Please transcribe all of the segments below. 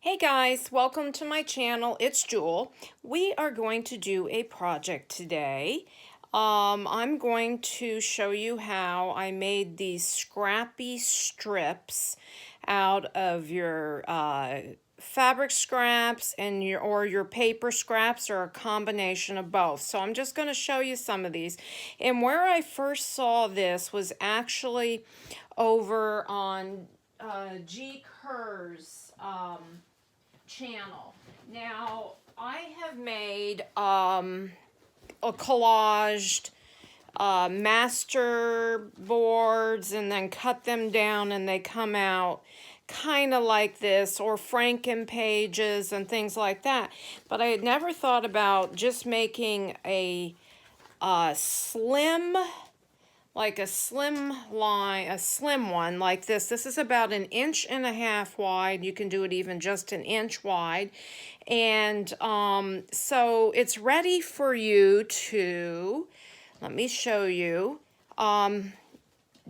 Hey guys, welcome to my channel. It's Jewel. We are going to do a project today. I'm going to show you how I made these scrappy strips out of your fabric scraps and your paper scraps, or a combination of both. So I'm just going to show you some of these. And where I first saw this was actually over on G Kerr's channel. Now, I have made a collaged master boards and then cut them down and they come out kind of like this, or Franken pages and things like that. But I had never thought about just making a slim, like a slim line, a slim one like this. This is about 1.5 inches wide. You can do it even just 1 inch wide. And so it's ready for you to, let me show you,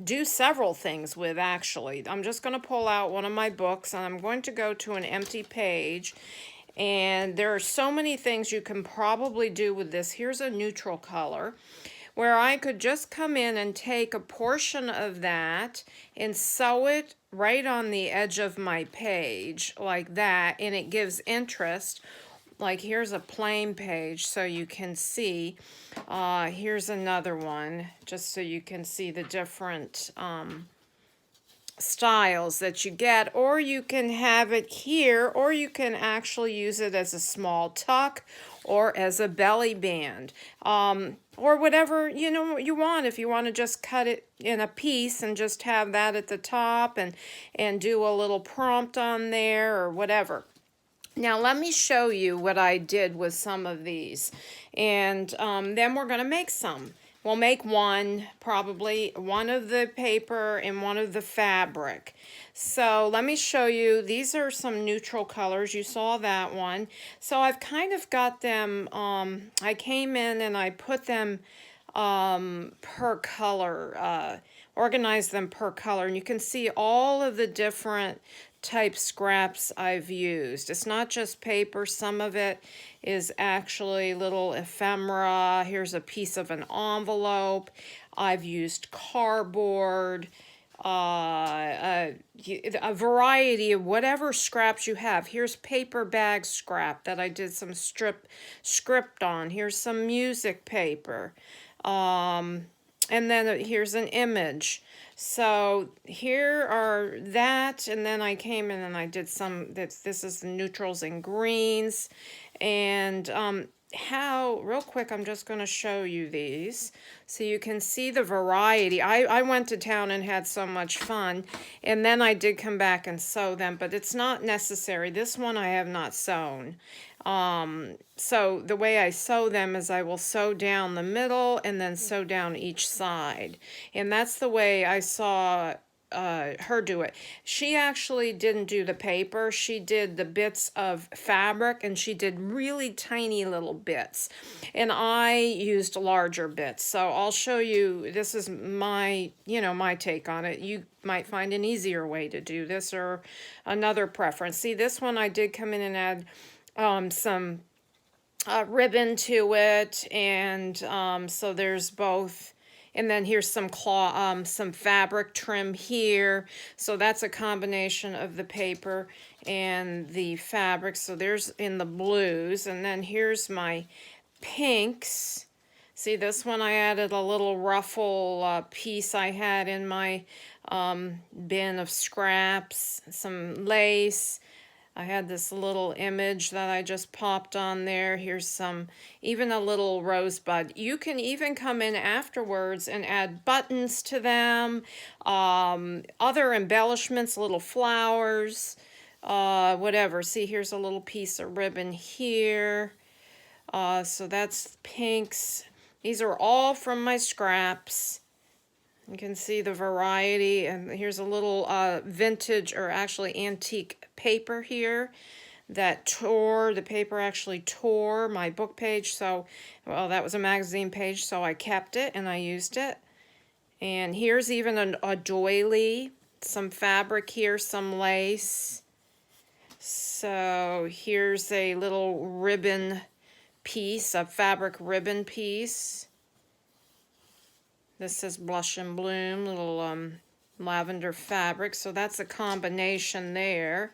do several things with. Actually, I'm just going to pull out one of my books and I'm going to go to an empty page. And there are so many things you can probably do with this. Here's a neutral color, where I could just come in and take a portion of that and sew it right on the edge of my page like that, and it gives interest. Like, here's a plain page so you can see. Here's another one just so you can see the different styles that you get, or you can have it here, or you can actually use it as a small tuck or as a belly band, or whatever you want. If you want to just cut it in a piece and just have that at the top and do a little prompt on there or whatever. Now let me show you what I did with some of these, and then we're going to make some. We'll make one, probably one of the paper and one of the fabric. So let me show you. These are some neutral colors. You saw that one. So I've kind of got them, I came in and I put them per color, organized them per color. And you can see all of the different type scraps I've used. It's not just paper. Some of it is actually little ephemera. Here's a piece of an envelope. I've used cardboard, a variety of whatever scraps you have. Here's paper bag scrap that I did some script on. Here's some music paper. And then here's an image. So here are that, and then I came in and I did some, this is the neutrals and greens, and real quick, I'm just going to show you these so you can see the variety. I went to town and had so much fun, and then I did come back and sew them, but it's not necessary. This one I have not sewn. So the way I sew them is I will sew down the middle and then sew down each side. And that's the way I saw her do it. She actually didn't do the paper. She did the bits of fabric, and she did really tiny little bits. And I used larger bits. So I'll show you, this is my, my take on it. You might find an easier way to do this or another preference. See, this one I did come in and add some ribbon to it, and so there's both. And then here's some some fabric trim here. So that's a combination of the paper and the fabric. So there's in the blues, and then here's my pinks. See, this one I added a little ruffle piece I had in my bin of scraps, some lace. I had this little image that I just popped on there. Here's some, even a little rosebud. You can even come in afterwards and add buttons to them, other embellishments, little flowers, whatever. See, here's a little piece of ribbon here. So that's pinks. These are all from my scraps. You can see the variety, and here's a little vintage, or actually antique paper here that tore, the paper actually tore my book page. So, well, that was a magazine page, so I kept it and I used it. And here's even a doily, some fabric here, some lace. So here's a little ribbon piece, a fabric ribbon piece. This is Blush and Bloom, little lavender fabric. So that's a combination there.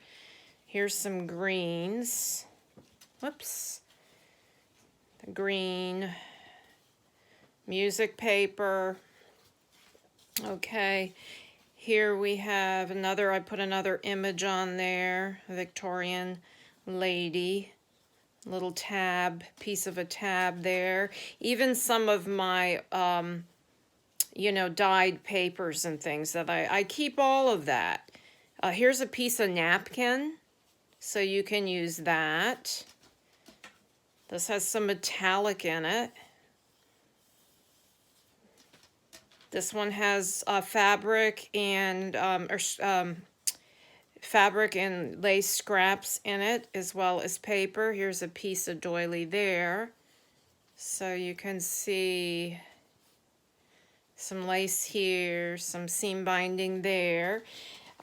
Here's some greens. Whoops. The green. Music paper. Okay. Here we have another, I put another image on there. A Victorian lady. Little tab, piece of a tab there. Even some of my you know, dyed papers and things that I keep all of that. Here's a piece of napkin, so you can use that. This has some metallic in it. This one has fabric and fabric and lace scraps in it, as well as paper. Here's a piece of doily there, so you can see some lace here, some seam binding there.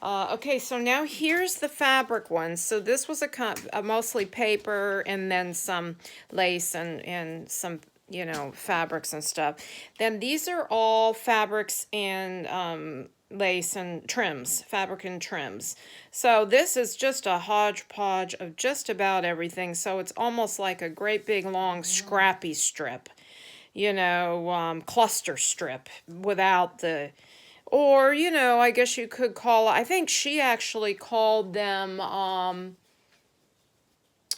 Okay, so now here's the fabric one. So this was a mostly paper and then some lace and some, you know, fabrics and stuff. Then these are all fabrics and lace and trims, fabric and trims. So this is just a hodgepodge of just about everything. So it's almost like a great big long scrappy strip. You know, cluster strip without the, or, you know, I guess you could call, I think she actually called them,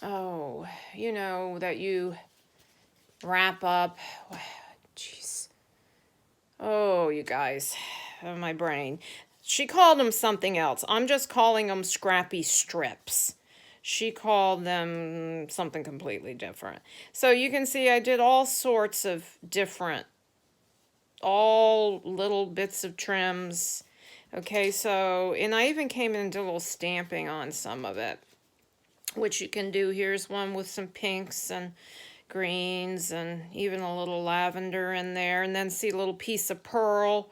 oh, you know, that you wrap up, jeez, oh, you guys, my brain. She called them something else. I'm just calling them scrappy strips. She called them something completely different. So you can see I did all sorts of different, all little bits of trims. Okay, so, and I even came in and did a little stamping on some of it, which you can do. Here's one with some pinks and greens and even a little lavender in there. And then see a little piece of pearl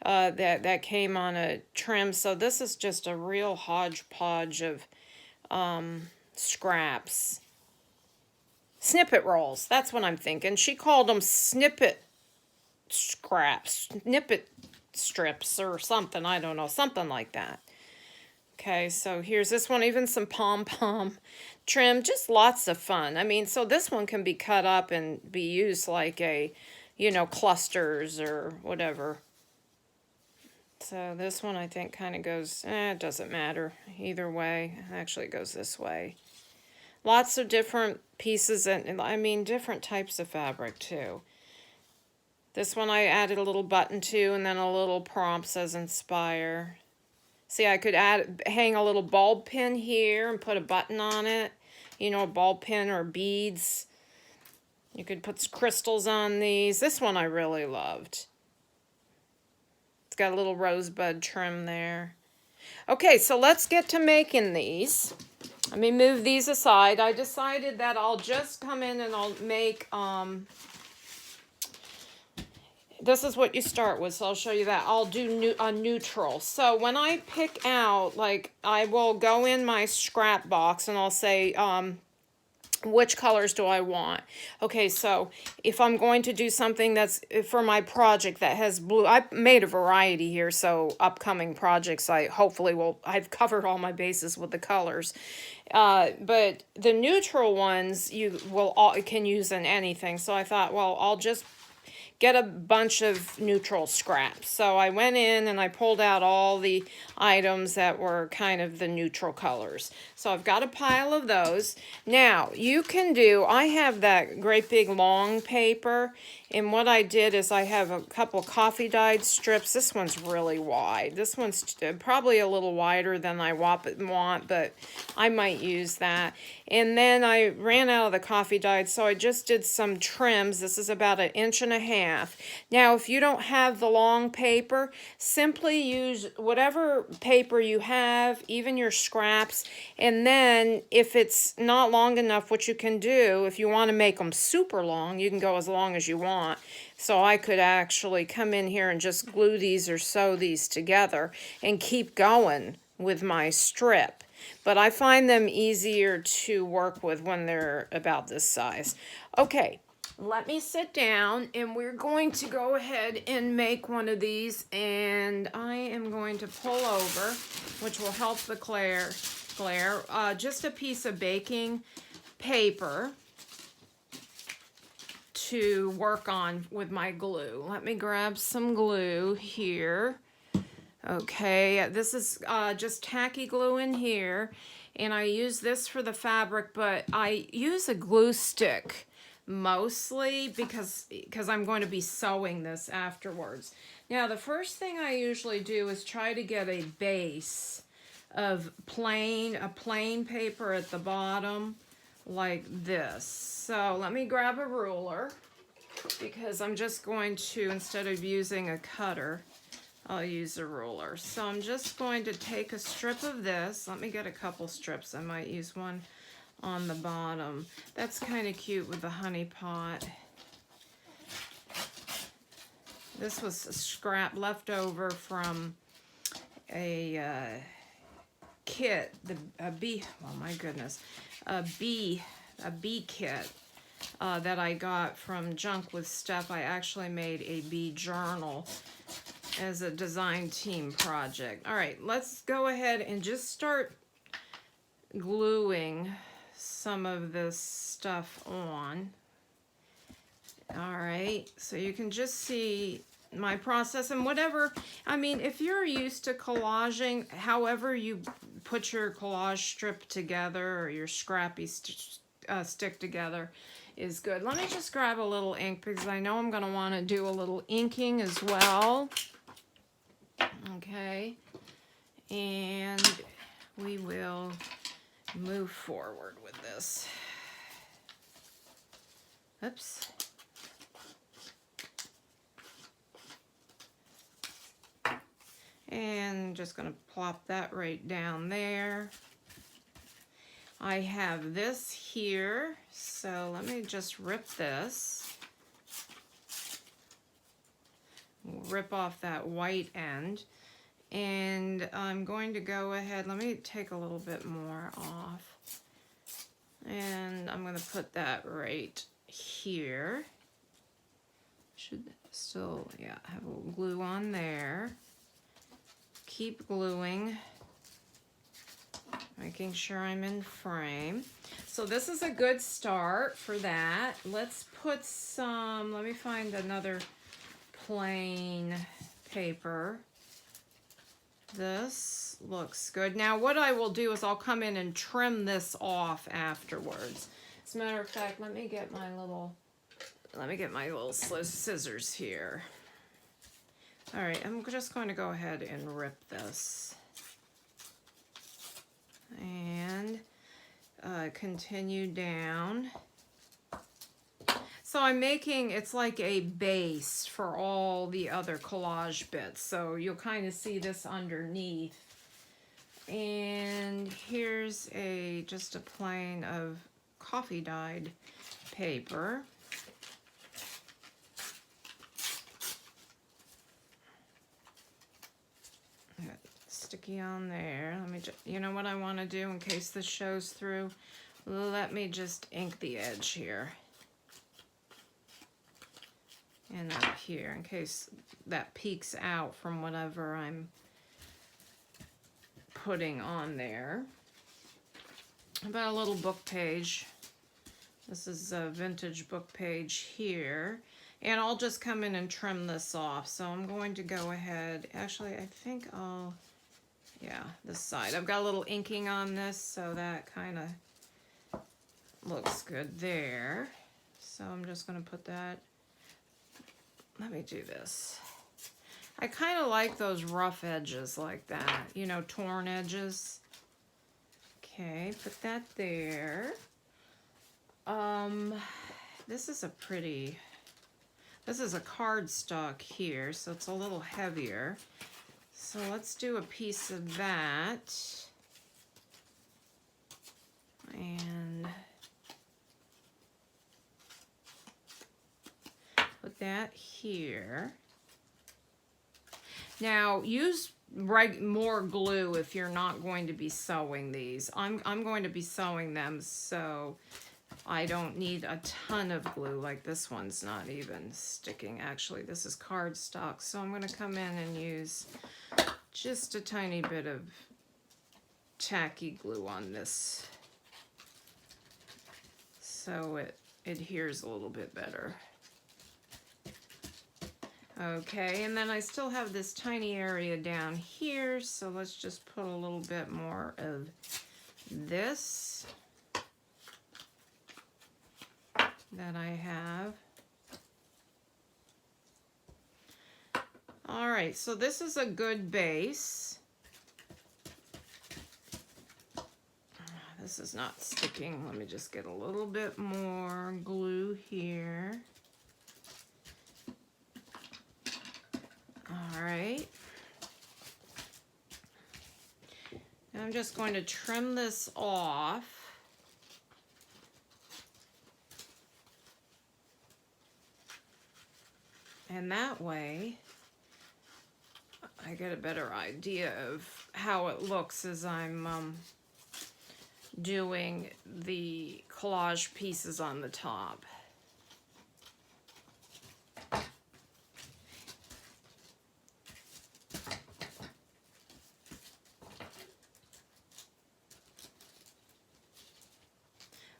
that came on a trim. So this is just a real hodgepodge of scraps. Snippet rolls, that's what I'm thinking. She called them snippet scraps, snippet strips or something, I don't know, something like that. Okay, so here's this one, even some pom-pom trim, just lots of fun. I mean, so this one can be cut up and be used like a, you know, clusters or whatever. So this one I think kind of goes, it doesn't matter either way. Actually, it goes this way. Lots of different pieces and I mean different types of fabric too. This one I added a little button to, and then a little prompt says inspire. See, I could hang a little bulb pin here and put a button on it. You know, a bulb pin or beads. You could put crystals on these. This one I really loved. Got a little rosebud trim there. Okay, so let's get to making these. Let me move these aside. I decided that I'll just come in and I'll make, this is what you start with, so I'll show you that. I'll do a neutral. So when I pick out, like, I will go in my scrap box and I'll say, which colors do I want? Okay, so if I'm going to do something that's for my project that has blue, I've made a variety here, so upcoming projects I hopefully will, I've covered all my bases with the colors. But the neutral ones you can use in anything. So I thought, well, I'll just get a bunch of neutral scraps. So I went in and I pulled out all the items that were kind of the neutral colors. So I've got a pile of those. Now, you can do, I have that great big long paper, and what I did is I have a couple coffee dyed strips. This one's really wide. This one's probably a little wider than I want, but I might use that. And then I ran out of the coffee dyed, so I just did some trims. This is about 1.5 inches. Now, if you don't have the long paper, simply use whatever paper you have, even your scraps, and then if it's not long enough, what you can do, if you want to make them super long, you can go as long as you want. So I could actually come in here and just glue these or sew these together and keep going with my strip. but I find them easier to work with when they're about this size. Okay, let me sit down and we're going to go ahead and make one of these, and I am going to pull over, which will help the glare, just a piece of baking paper to work on with my glue. Let me grab some glue here. Okay, this is just tacky glue in here, and I use this for the fabric, but I use a glue stick mostly because I'm going to be sewing this afterwards. Now, the first thing I usually do is try to get a base of a plain paper at the bottom like this. So let me grab a ruler because I'm just going to, instead of using a cutter, I'll use a ruler. So I'm just going to take a strip of this. Let me get a couple strips. I might use one on the bottom. That's kind of cute with the honey pot. This was a scrap left over from a kit, a bee kit that I got from Junk with Stuff. I actually made a bee journal as a design team project. All right, let's go ahead and just start gluing some of this stuff on. All right, so you can just see my process and whatever. I mean, if you're used to collaging, however you put your collage strip together or your scrappy stick together is good. Let me just grab a little ink because I know I'm going to want to do a little inking as well. Okay, and we will move forward with this. Oops. And just going to plop that right down there. I have this here, so let me just rip this. Rip off that white end, and I'm going to go ahead, let me take a little bit more off, and I'm going to put that right here. Should still, yeah, have a little glue on there. Keep gluing, making sure I'm in frame. So this is a good start for that. Let's put some, let me find another plain paper. This looks good. Now what I will do is I'll come in and trim this off afterwards. As a matter of fact, let me get my little scissors here. All right, I'm just going to go ahead and rip this and continue down. So I'm making, it's like a base for all the other collage bits. So you'll kind of see this underneath. And here's just a plain of coffee dyed paper. Sticky on there. Let me just, you know what I want to do in case this shows through? Let me just ink the edge here. And up here, in case that peeks out from whatever I'm putting on there. About a little book page. This is a vintage book page here. And I'll just come in and trim this off. So I'm going to go ahead, actually I think I'll, yeah, this side. I've got a little inking on this, so that kind of looks good there. So I'm just going to put that. Let me do this. I kind of like those rough edges like that, you know, torn edges. Okay, put that there. This is a cardstock here, so it's a little heavier. So let's do a piece of that. And put that here. Now use more glue if you're not going to be sewing these. I'm going to be sewing them, so I don't need a ton of glue. Like this one's not even sticking. Actually, this is cardstock, so I'm going to come in and use just a tiny bit of tacky glue on this so it adheres a little bit better. Okay, and then I still have this tiny area down here, so let's just put a little bit more of this that I have. All right, so this is a good base. This is not sticking. Let me just get a little bit more glue here. All right. And I'm just going to trim this off. And that way, I get a better idea of how it looks as I'm doing the collage pieces on the top.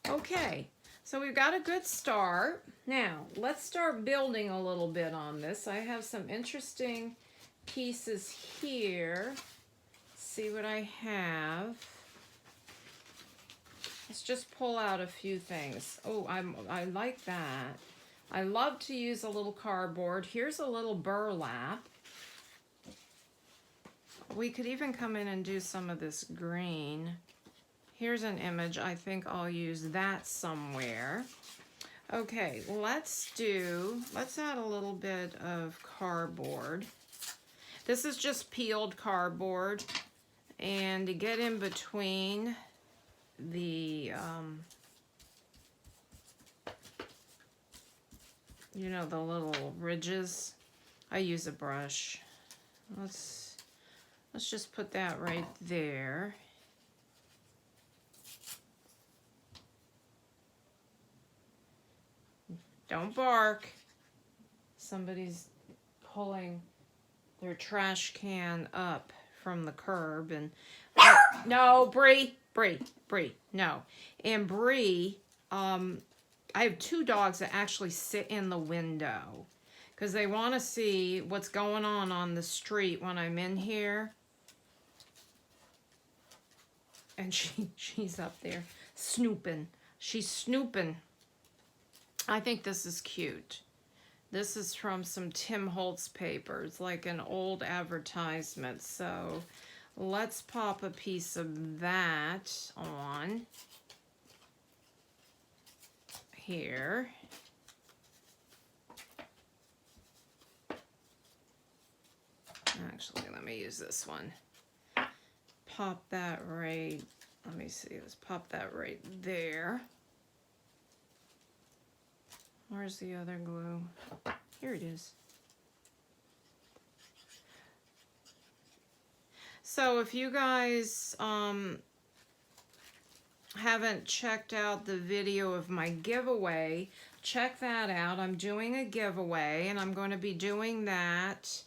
Okay, so we've got a good start. Now, let's start building a little bit on this. I have some interesting pieces here. See what I have. Let's just pull out a few things. Oh, I like that. I love to use a little cardboard. Here's a little burlap. We could even come in and do some of this green. Here's an image. I think I'll use that somewhere. Okay, let's add a little bit of cardboard. This is just peeled cardboard. And to get in between the, you know, the little ridges, I use a brush. Let's just put that right there. Don't bark. Somebody's pulling their trash can up from the curb and no, Bree, no. And Bree, I have two dogs that actually sit in the window because they want to see what's going on the street when I'm in here. And she's up there snooping. She's snooping. I think this is cute. This is from some Tim Holtz papers, like an old advertisement. So let's pop a piece of that on here. Actually, let me use this one. Pop that right, let me see, let's pop that right there. Where's the other glue? Here it is. So if you guys haven't checked out the video of my giveaway, check that out. I'm doing a giveaway, and I'm going to be doing that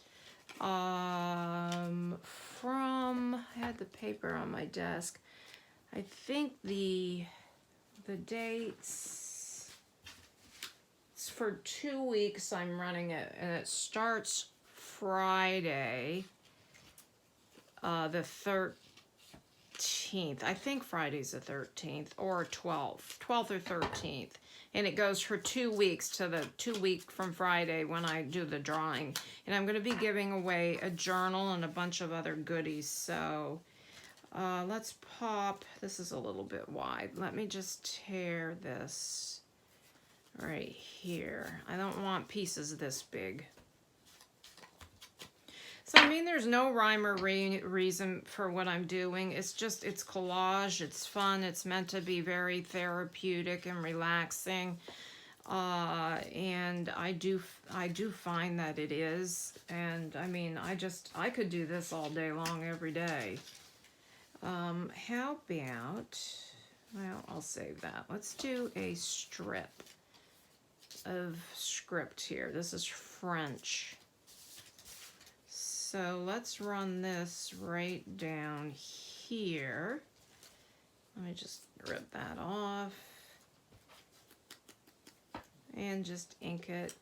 from, I had the paper on my desk. I think the dates, it's for 2 weeks I'm running it, and it starts Friday, the 13th. I think Friday's the 13th or 12th or 13th. And it goes for 2 weeks to the 2 week from Friday when I do the drawing. And I'm going to be giving away a journal and a bunch of other goodies. So let's pop, this is a little bit wide. Let me just tear this right here. I don't want pieces this big. So, I mean, there's no rhyme or reason for what I'm doing. It's just, it's collage, it's fun, it's meant to be very therapeutic and relaxing. And I do find that it is. And I mean, I could do this all day long, every day. How about, well, I'll save that. Let's do a strip of script here. This is French. So let's run this right down here. Let me just rip that off and just ink it.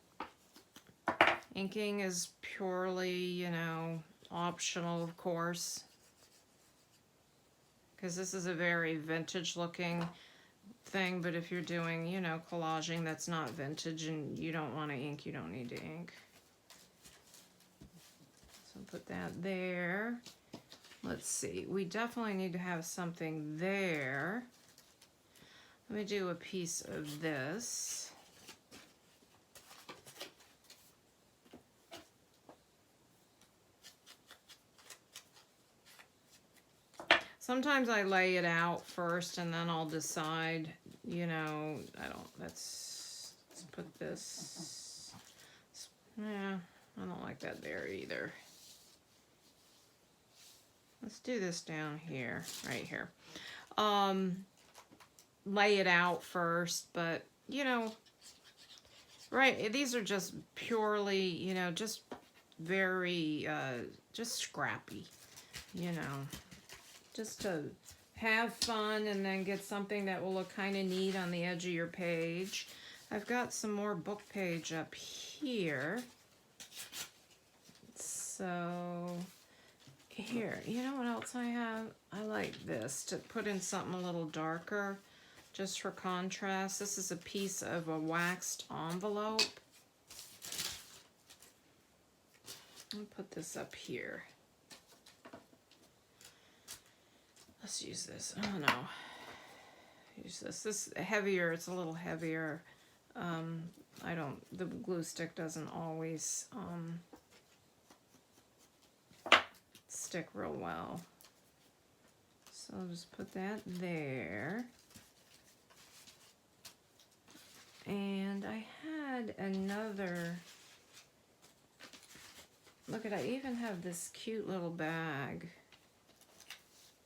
Inking is purely, you know, optional, of course, because this is a very vintage looking thing, but if you're doing, you know, collaging that's not vintage and you don't want to ink, you don't need to ink. So put that there. Let's see, we definitely need to have something there. Let me do a piece of this. Sometimes I lay it out first and then I'll decide, you know, let's put this, yeah, I don't like that there either. Let's do this down here, right here. Lay it out first, but, you know, right, these are just purely, you know, just very, just scrappy, you know. Just to have fun and then get something that will look kind of neat on the edge of your page. I've got some more book page up here. So here, you know what else I have? I like this to put in something a little darker just for contrast. This is a piece of a waxed envelope. I'll put this up here. Let's use this. Oh no. Use this. This is heavier. It's a little heavier. The glue stick doesn't always stick real well. So I'll just put that there. And I had another, look at, I even have this cute little bag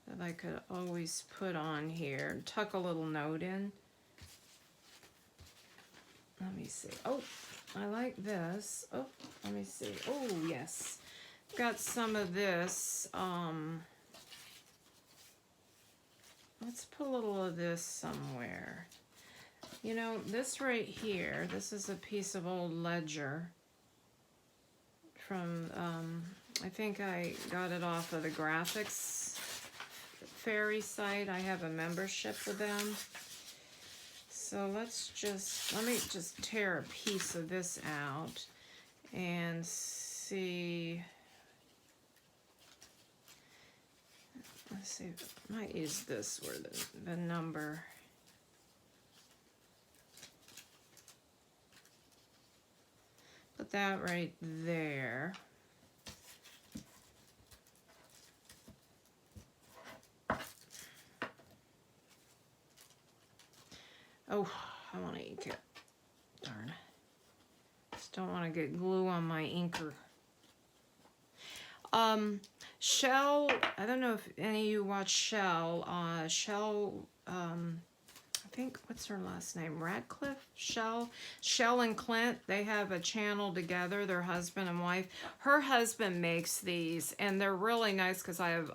that I could always put on here and tuck a little note in. Let me see. Oh, I like this. Oh, let me see. Oh, yes. Got some of this. Let's put a little of this somewhere. You know, this right here, this is a piece of old ledger from, I think I got it off of the graphics fairy site. I have a membership with them. So let me just tear a piece of this out and see. Let's see, I might use this where the number. Put that right there. Oh, I want to ink it. Darn. Just don't want to get glue on my inker. Shell, I don't know if any of you watch Shell. Shell, I think, what's her last name? Radcliffe? Shell and Clint, they have a channel together. They're husband and wife. Her husband makes these, and they're really nice because I have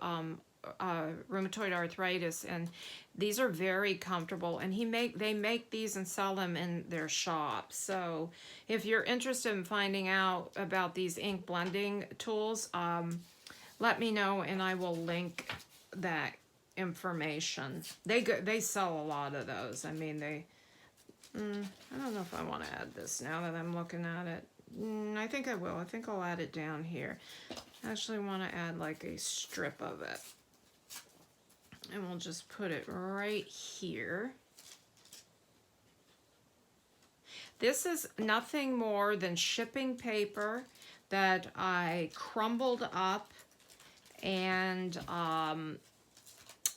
rheumatoid arthritis, and these are very comfortable, and they make these and sell them in their shop. So if you're interested in finding out about these ink blending tools, let me know and I will link that information. They sell a lot of those. I mean, I don't know if I want to add this now that I'm looking at it. I think I will. I think I'll add it down here. I actually want to add like a strip of it. And we'll just put it right here. This is nothing more than shipping paper that I crumbled up and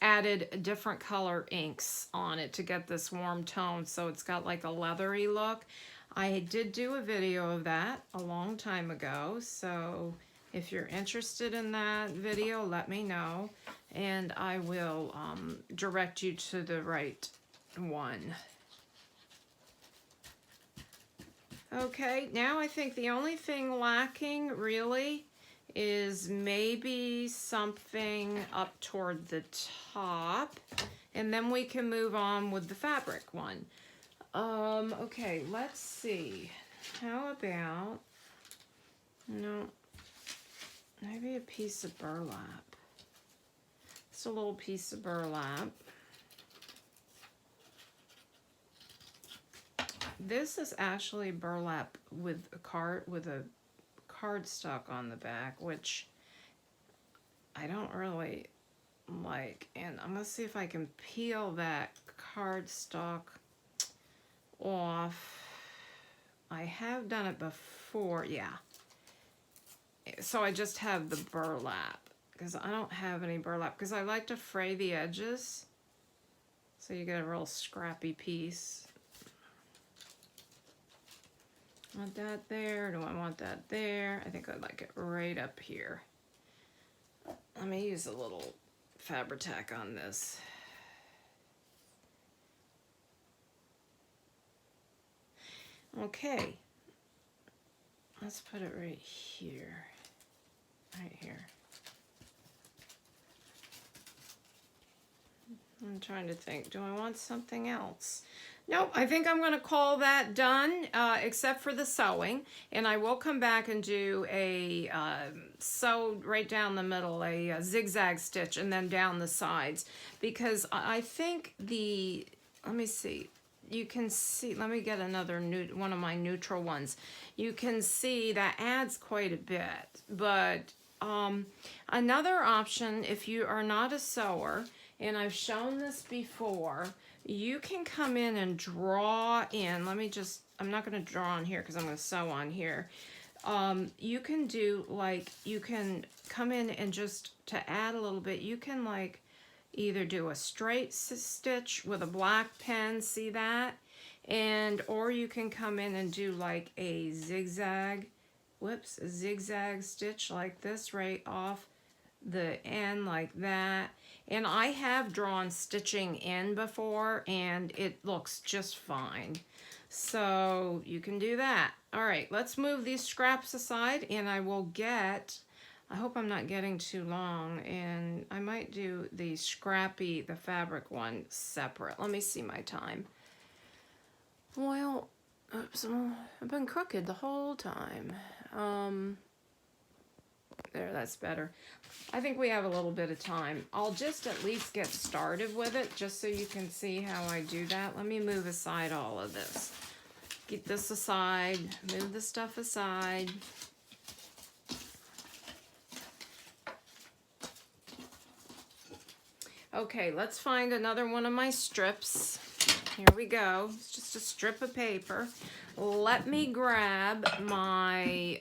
added different color inks on it to get this warm tone, so it's got like a leathery look. I did do a video of that a long time ago, so if you're interested in that video, let me know, and I will direct you to the right one. Okay, now I think the only thing lacking really is maybe something up toward the top, and then we can move on with the fabric one. Okay, let's see. How about, no, maybe a piece of burlap. Just a little piece of burlap. This is actually burlap with a cardstock on the back, which I don't really like. And I'm gonna see if I can peel that cardstock off. I have done it before, yeah. So I just have the burlap because I don't have any burlap because I like to fray the edges so you get a real scrappy piece. Want that there? Do I want that there? I think I'd like it right up here. Let me use a little Fabri-Tac on this. Okay. Let's put it right here. Right here. I'm trying to think. Do I want something else? Nope, I think I'm going to call that done, except for the sewing. And I will come back and do a sew right down the middle, a zigzag stitch, and then down the sides. Because I think the, let me see, you can see, let me get another one of my neutral ones. You can see that adds quite a bit. But another option, if you are not a sewer, and I've shown this before, you can come in and draw in. Let me just, I'm not going to draw on here because I'm going to sew on here. You can do like, you can come in and just to add a little bit, you can like either do a straight stitch with a black pen, see that? And, or you can come in and do like a zigzag, whoops, a zigzag stitch like this right off the end like that. And I have drawn stitching in before and it looks just fine. So you can do that. All right, let's move these scraps aside and I will get, I hope I'm not getting too long, and I might do the scrappy, the fabric one separate. Let me see my time. Well, oops, I've been crooked the whole time. There, that's better. I think we have a little bit of time. I'll just at least get started with it just so you can see how I do that. Let me move aside all of this. Get this aside, move the stuff aside. Okay, let's find another one of my strips. Here we go. It's just a strip of paper. Let me grab my,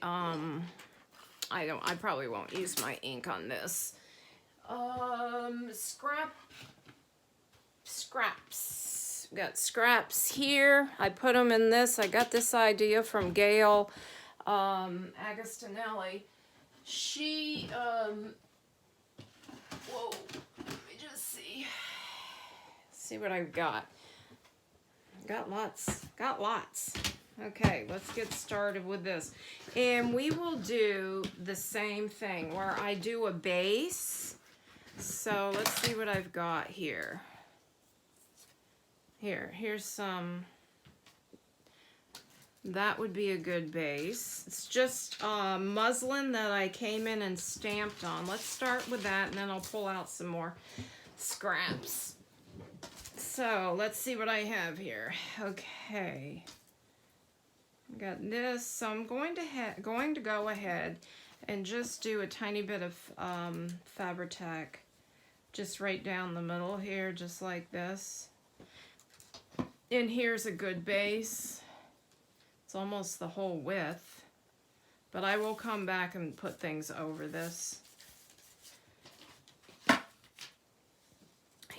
I probably won't use my ink on this. Scraps. Got scraps here. I put them in this. I got this idea from Gail Agostinelli. She, whoa, let me just see what I've got. Got lots. Okay, let's get started with this. And we will do the same thing where I do a base. So let's see what I've got here. Here's some, that would be a good base. It's just muslin that I came in and stamped on. Let's start with that and then I'll pull out some more scraps. So let's see what I have here. Okay. Got this, so I'm going to go ahead and just do a tiny bit of Fabri-Tac just right down the middle here, just like this. And here's a good base. It's almost the whole width, but I will come back and put things over this.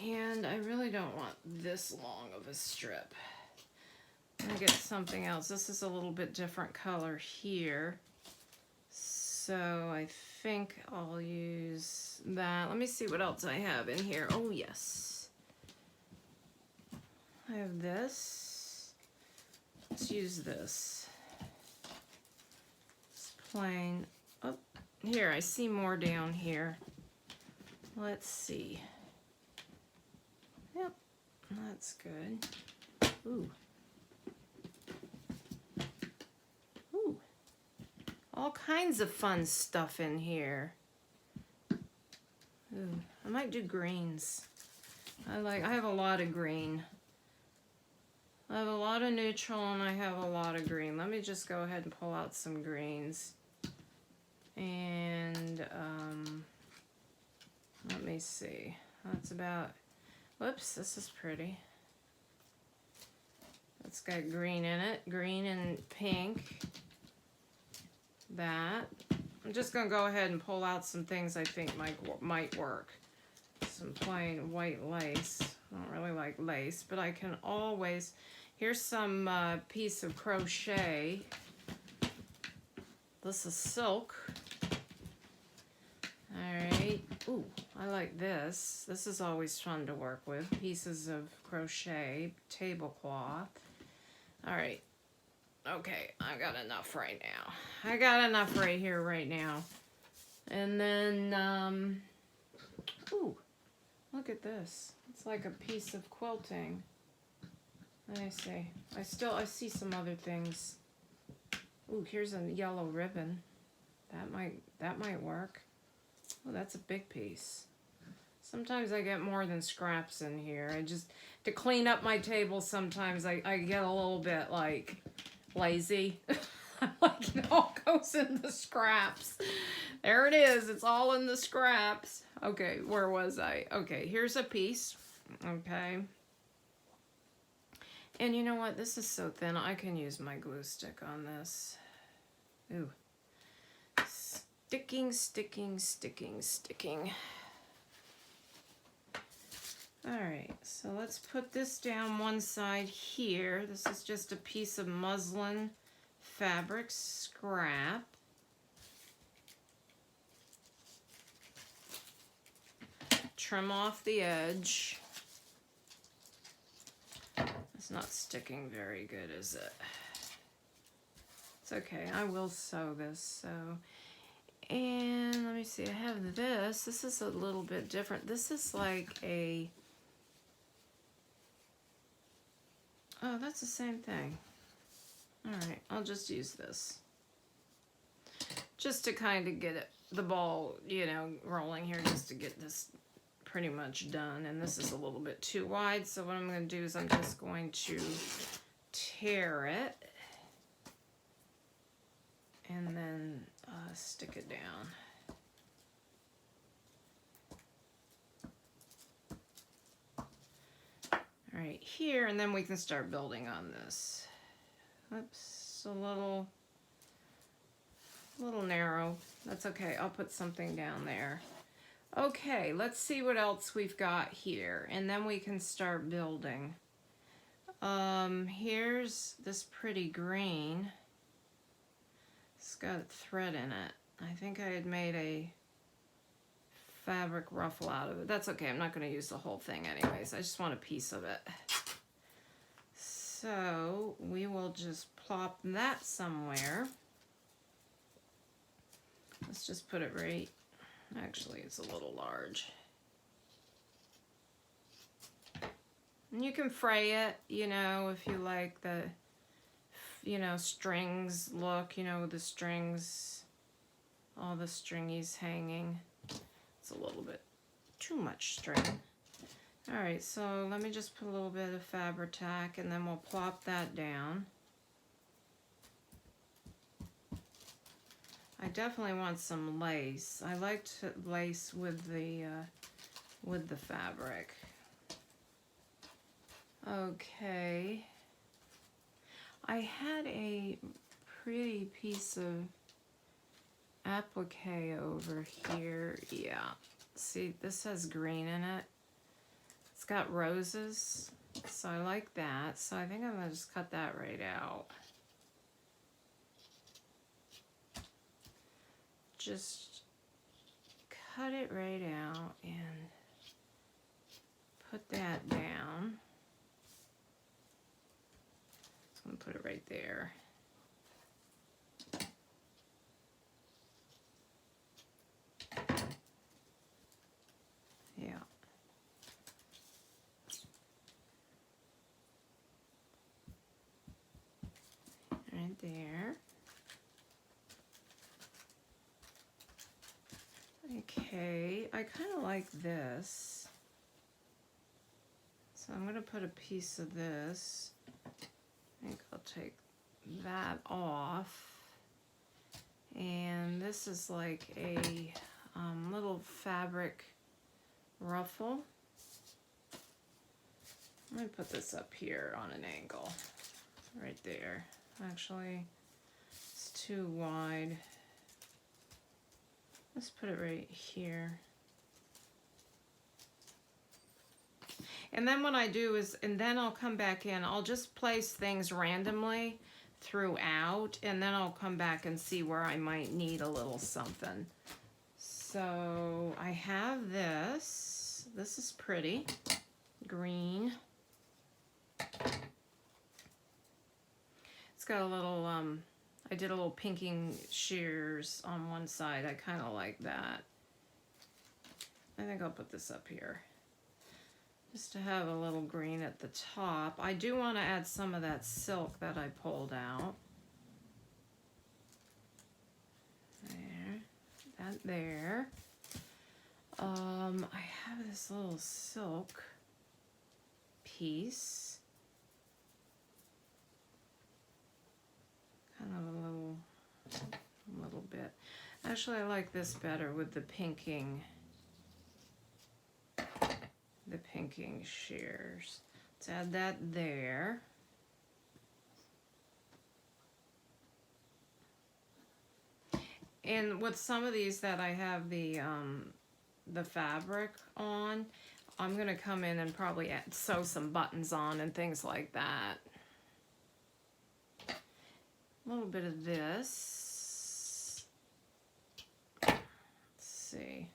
And I really don't want this long of a strip. I'm gonna get something else. This is a little bit different color here. So I think I'll use that. Let me see what else I have in here. Oh yes. I have this. Let's use this. It's plain. Oh, here, I see more down here. Let's see. Yep, that's good. Ooh. Ooh. All kinds of fun stuff in here. Ooh, I might do greens. I have a lot of green. I have a lot of neutral and I have a lot of green. Let me just go ahead and pull out some greens. And let me see. That's about, whoops, this is pretty. It's got green in it, green and pink. That. I'm just gonna go ahead and pull out some things I think might work. Some plain white lace. I don't really like lace, but I can always, here's some piece of crochet. This is silk. Alright, ooh, I like this. This is always fun to work with. Pieces of crochet, tablecloth. Alright, okay, I got enough right now. I got enough right here, right now. And then, ooh, look at this. It's like a piece of quilting. Let me see. I see some other things. Ooh, here's a yellow ribbon. That might work. Oh, that's a big piece. Sometimes I get more than scraps in here. To clean up my table, sometimes I get a little bit like lazy. Like it all goes in the scraps. There it is. It's all in the scraps. Okay, where was I? Okay, here's a piece. Okay. And you know what? This is so thin. I can use my glue stick on this. Ooh. Sticking, sticking, sticking, sticking. Alright, so let's put this down one side here. This is just a piece of muslin fabric scrap. Trim off the edge. It's not sticking very good, is it? It's okay, I will sew this, so. And let me see, I have this. This is a little bit different. This is like a, oh, that's the same thing. All right, I'll just use this. Just to kind of get the ball, you know, rolling here, just to get this pretty much done. And this is a little bit too wide, so what I'm going to do is I'm just going to tear it. And then stick it down. All right, here, and then we can start building on this. Oops, a little narrow. That's okay, I'll put something down there. Okay, let's see what else we've got here, and then we can start building. Here's this pretty green. It's got a thread in it. I think I had made a fabric ruffle out of it. That's okay, I'm not going to use the whole thing anyways. I just want a piece of it. So we will just plop that somewhere. Let's just put it right, actually it's a little large. And you can fray it, you know, if you like the, you know, strings look, you know, with the strings, all the stringies hanging. It's a little bit too much string. All right, so let me just put a little bit of Fabri-Tac and then we'll plop that down. I definitely want some lace. I like to lace with the fabric. Okay. I had a pretty piece of applique over here. Yeah. See, this has green in it. got roses, so I like that. So I think I'm gonna just cut that right out. Just cut it right out and put that down. So I'm gonna put it right there. Yeah. Right there. Okay, I kind of like this. So I'm going to put a piece of this. I think I'll take that off. And this is like a little fabric ruffle. Let me put this up here on an angle. Right there. Actually, it's too wide. Let's put it right here. And then what I do is, and then I'll come back in, I'll just place things randomly throughout, and then I'll come back and see where I might need a little something. So I have this. This is pretty. Green. It's got a little, I did a little pinking shears on one side. I kind of like that. I think I'll put this up here. Just to have a little green at the top. I do want to add some of that silk that I pulled out. There. That there. I have this little silk piece. Kind of a little bit. Actually, I like this better with the pinking shears. Let's add that there. And with some of these that I have the fabric on, I'm gonna come in and probably sew some buttons on and things like that. A little bit of this. Let's see.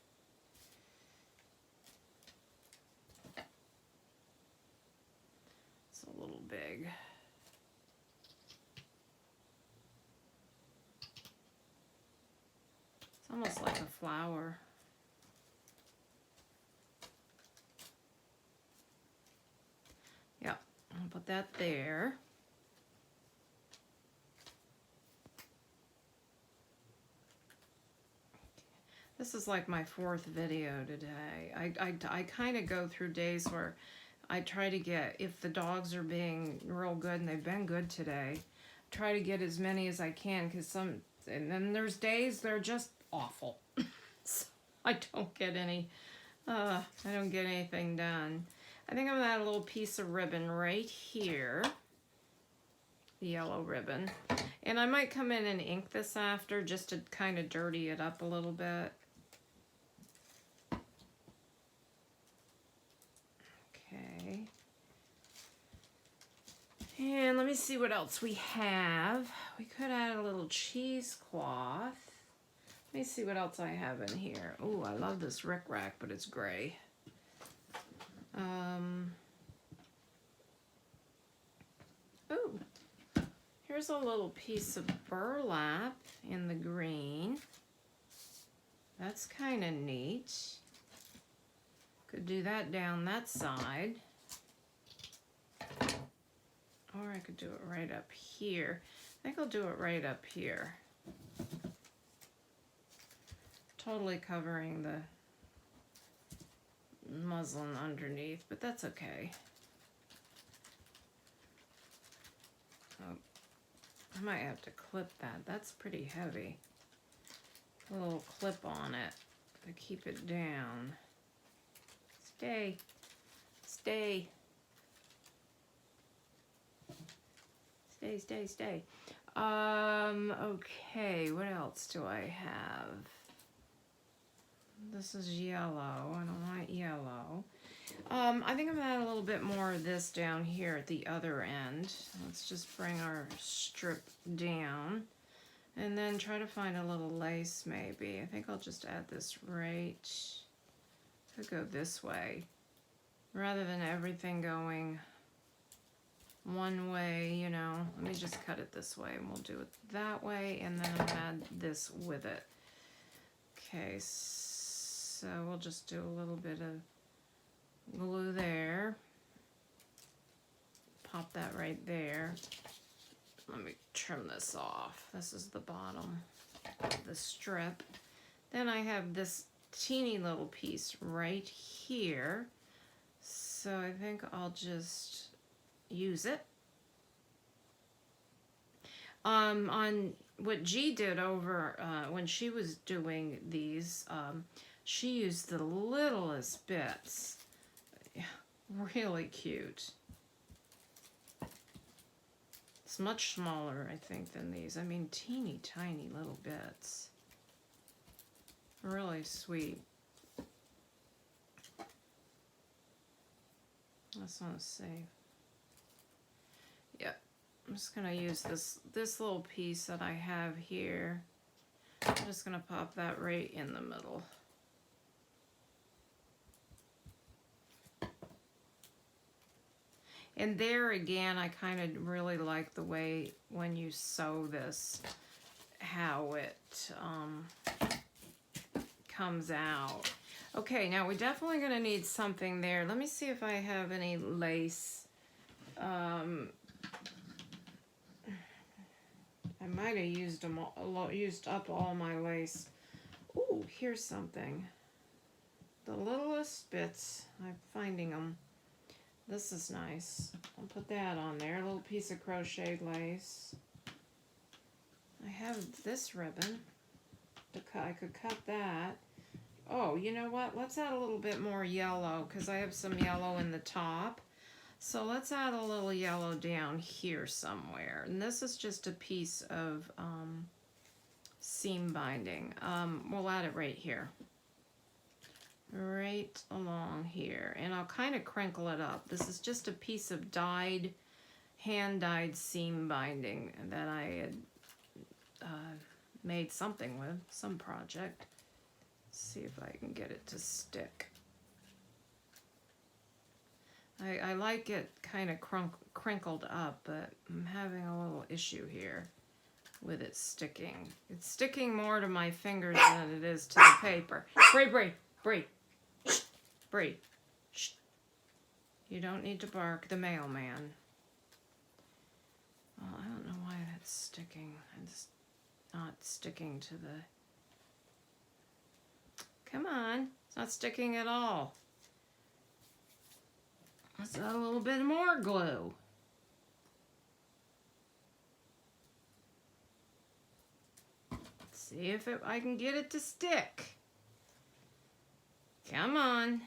It's a little big. It's almost like a flower. Yep, I'll put that there. This is like my 4th video today. I kind of go through days where I try to get, if the dogs are being real good, and they've been good today, try to get as many as I can, because and then there's days they're just awful. So I don't get anything done. I think I'm gonna add a little piece of ribbon right here, the yellow ribbon. And I might come in and ink this after, just to kind of dirty it up a little bit. Okay. And let me see what else we have. We could add a little cheesecloth. Let me see what else I have in here. Oh, I love this rickrack, but it's gray. Oh, here's a little piece of burlap in the green. That's kind of neat. Could do that down that side. Or I could do it right up here. I think I'll do it right up here. Totally covering the muslin underneath, but that's okay. Oh, I might have to clip that. That's pretty heavy. A little clip on it to keep it down. Stay. Stay. Stay, stay, stay. Okay, what else do I have? This is yellow. I don't want yellow. I think I'm gonna add a little bit more of this down here at the other end. Let's just bring our strip down and then try to find a little lace maybe. I think I'll just add this right, could go this way rather than everything going one way, you know. Let me just cut it this way and we'll do it that way, and then I'll add this with it. Okay, so we'll just do a little bit of glue there. Pop that right there. Let me trim this off. This is the bottom of the strip. Then I have this teeny little piece right here. So I think I'll just use it. On what G did over when she was doing these, she used the littlest bits. Really cute. It's much smaller, I think, than these. I mean, teeny tiny little bits. Really sweet. I just want to see. Yep, I'm just gonna use this little piece that I have here. I'm just gonna pop that right in the middle. And there again, I kind of really like the way when you sew this, how it comes out. Okay, now we're definitely gonna need something there. Let me see if I have any lace. I might have used them all, used up all my lace. Ooh, here's something. The littlest bits, I'm finding them. This is nice. I'll put that on there. A little piece of crocheted lace. I have this ribbon. I could cut that. Oh, you know what? Let's add a little bit more yellow because I have some yellow in the top. So let's add a little yellow down here somewhere. And this is just a piece of seam binding. We'll add it right here. Right along here. And I'll kind of crinkle it up. This is just a piece of dyed, hand-dyed seam binding that I had made something with, some project. Let's see if I can get it to stick. I like it kind of crinkled up, but I'm having a little issue here with it sticking. It's sticking more to my fingers than it is to the paper. Bree. Shh. Bree. Shh. You don't need to bark. The mailman. Well, I don't know why that's sticking. It's not sticking to the... Come on. It's not sticking at all. Let's add a little bit more glue. Let's see if I can get it to stick. Come on.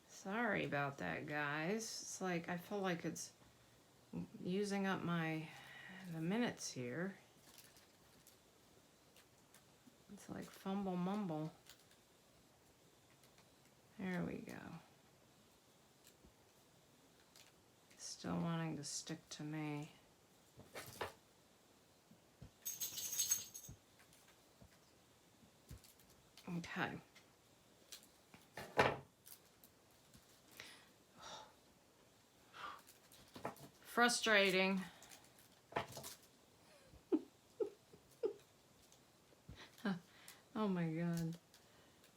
Sorry about that, guys. It's like, I feel like it's using up the minutes here. It's like fumble mumble. There we go. Still wanting to stick to me. Okay. Frustrating. Oh my God.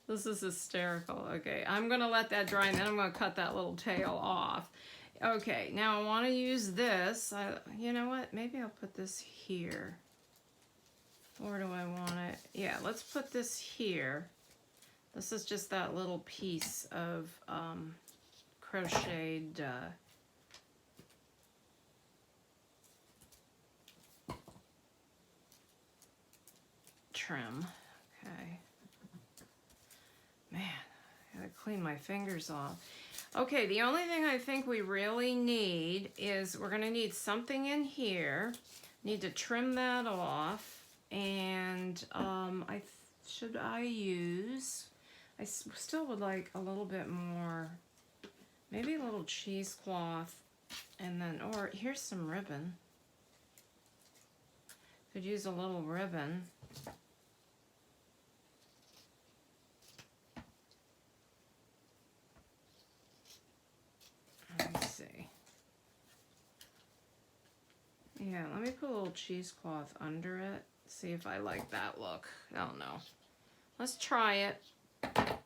This is hysterical. Okay, I'm gonna let that dry and then I'm gonna cut that little tail off. Okay, now I wanna use this. You know what? Maybe I'll put this here. Or do I want it? Yeah, let's put this here. This is just that little piece of crocheted trim. Okay. Man, I gotta clean my fingers off. Okay, the only thing I think we really need is we're gonna need something in here. Need to trim that off, and should I use still would like a little bit more, maybe a little cheesecloth, and then, or here's some ribbon. Could use a little ribbon. Let me see. Yeah, let me put a little cheesecloth under it. See if I like that look. I don't know. Let's try it. A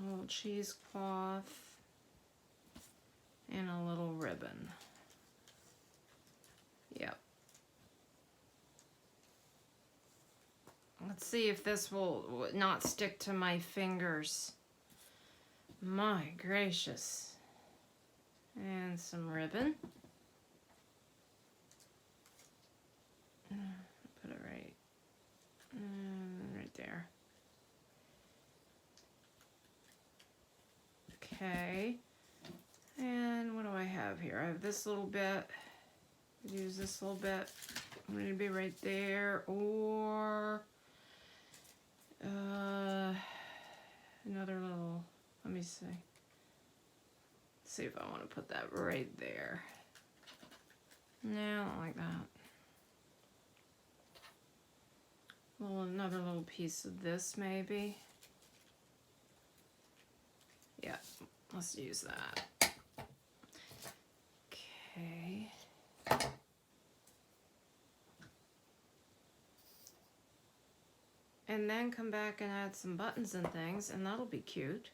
little cheesecloth and a little ribbon. Yep. Let's see if this will not stick to my fingers. My gracious. And some ribbon. Put it right there. Okay. And what do I have here? I have this little bit. Use this little bit. I'm going to be right there. Or another little, let me see. Let's see if I want to put that right there. No, I don't like that. Another little piece of this maybe. Yeah, let's use that. Okay. And then come back and add some buttons and things, and that'll be cute.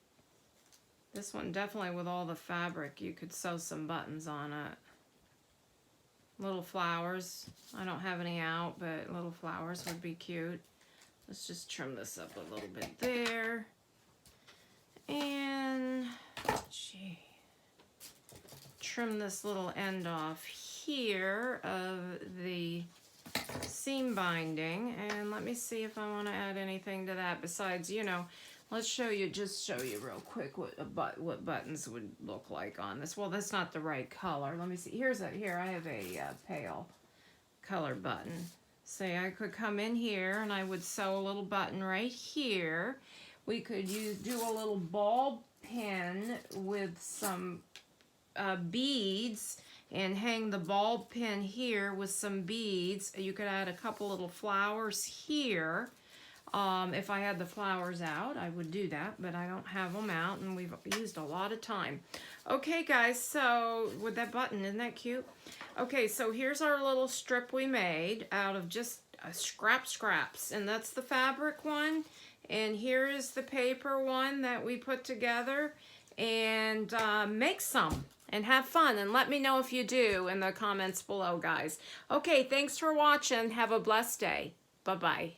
This one definitely, with all the fabric, you could sew some buttons on it. Little flowers. I don't have any out, but little flowers would be cute. Let's just trim this up a little bit there. And, gee, trim this little end off here of the seam binding. And let me see if I want to add anything to that besides, you know, let's show you, just show you real quick what buttons would look like on this. Well, that's not the right color. Let me see. Here I have a pale color button. Say I could come in here and I would sew a little button right here. We could do a little ball pin with some beads and hang the ball pin here with some beads. You could add a couple little flowers here. If I had the flowers out, I would do that, but I don't have them out, and we've used a lot of time. Okay, guys, so with that button, isn't that cute? Okay, so here's our little strip we made out of just scraps, and that's the fabric one, and here is the paper one that we put together, and make some and have fun, and let me know if you do in the comments below, guys. Okay, thanks for watching. Have a blessed day. Bye-bye.